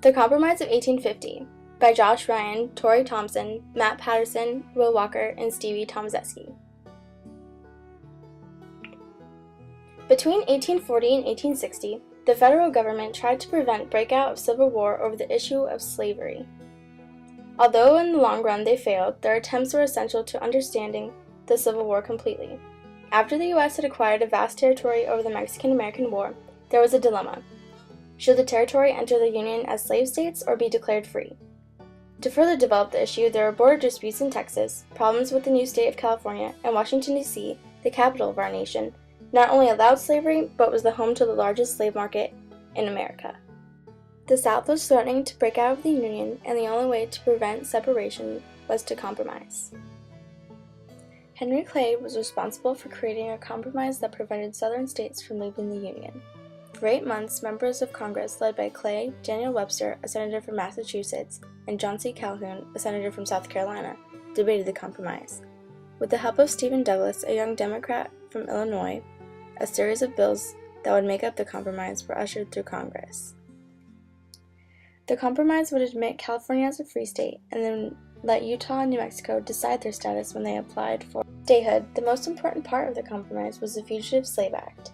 The Compromise of 1850 by Josh Ryan, Torrey Thompson, Matt Patterson, Will Walker, and Stevie Tomazeski. Between 1840 and 1860, the federal government tried to prevent breakout of civil war over the issue of slavery. Although in the long run they failed, their attempts were essential to understanding the Civil War completely. After the U.S. had acquired a vast territory over the Mexican-American War, there was a dilemma. Should the territory enter the Union as slave states or be declared free? To further develop the issue, there were border disputes in Texas, problems with the new state of California, and Washington, D.C., the capital of our nation, not only allowed slavery, but was the home to the largest slave market in America. The South was threatening to break out of the Union, and the only way to prevent separation was to compromise. Henry Clay was responsible for creating a compromise that prevented Southern states from leaving the Union. For 8 months, members of Congress led by Clay, Daniel Webster, a senator from Massachusetts, and John C. Calhoun, a senator from South Carolina, debated the compromise. With the help of Stephen Douglas, a young Democrat from Illinois, a series of bills that would make up the compromise were ushered through Congress. The compromise would admit California as a free state and then let Utah and New Mexico decide their status when they applied for statehood. The most important part of the compromise was the Fugitive Slave Act.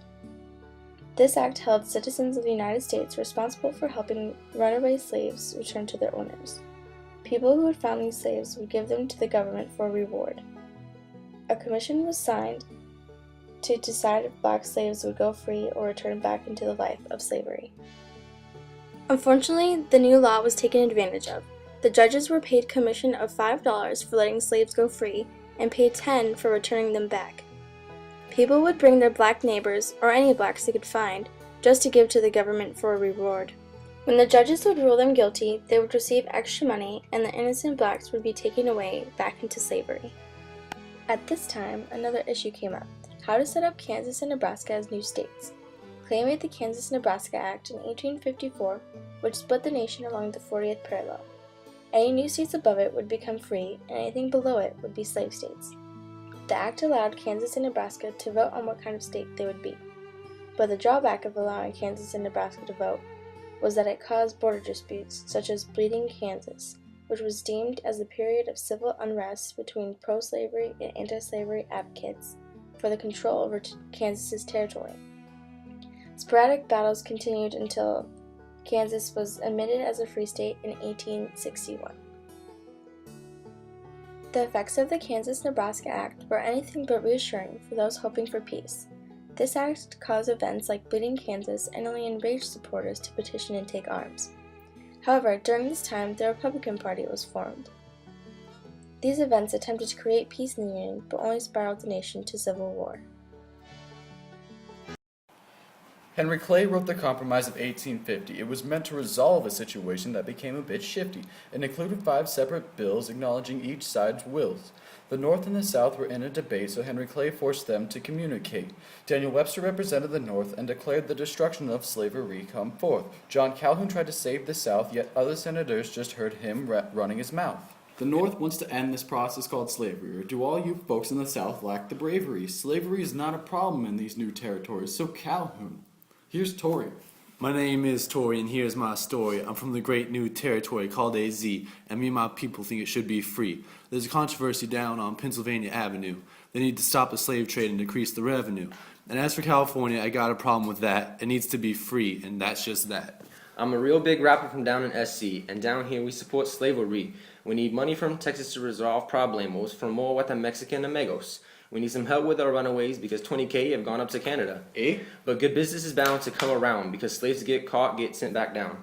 This act held citizens of the United States responsible for helping runaway slaves return to their owners. People who had found these slaves would give them to the government for a reward. A commission was signed to decide if black slaves would go free or return back into the life of slavery. Unfortunately, the new law was taken advantage of. The judges were paid commission of $5 for letting slaves go free and paid $10 for returning them back. People would bring their black neighbors, or any blacks they could find, just to give to the government for a reward. When the judges would rule them guilty, they would receive extra money and the innocent blacks would be taken away back into slavery. At this time, another issue came up: how to set up Kansas and Nebraska as new states. Clay made the Kansas-Nebraska Act in 1854, which split the nation along the 40th parallel. Any new states above it would become free, and anything below it would be slave states. The act allowed Kansas and Nebraska to vote on what kind of state they would be. But the drawback of allowing Kansas and Nebraska to vote was that it caused border disputes, such as Bleeding Kansas, which was deemed as a period of civil unrest between pro-slavery and anti-slavery advocates for the control over Kansas's territory. Sporadic battles continued until Kansas was admitted as a free state in 1861. The effects of the Kansas-Nebraska Act were anything but reassuring for those hoping for peace. This act caused events like Bleeding Kansas and only enraged supporters to petition and take arms. However, during this time, the Republican Party was formed. These events attempted to create peace in the Union, but only spiraled the nation to civil war. Henry Clay wrote the Compromise of 1850. It was meant to resolve a situation that became a bit shifty. It included 5 separate bills acknowledging each side's wills. The North and the South were in a debate, so Henry Clay forced them to communicate. Daniel Webster represented the North and declared the destruction of slavery come forth. John Calhoun tried to save the South, yet other senators just heard him running his mouth. The North wants to end this process called slavery, or do all you folks in the South lack the bravery? Slavery is not a problem in these new territories, so Calhoun. Here's Torrey. My name is Torrey, and here's my story. I'm from the great new territory called AZ, and me and my people think it should be free. There's a controversy down on Pennsylvania Avenue. They need to stop the slave trade and decrease the revenue. And as for California, I got a problem with that. It needs to be free, and that's just that. I'm a real big rapper from down in SC, and down here we support slavery. We need money from Texas to resolve problemos for more with the Mexican amigos. We need some help with our runaways because 20K have gone up to Canada. Eh? But good business is bound to come around because slaves get caught, get sent back down.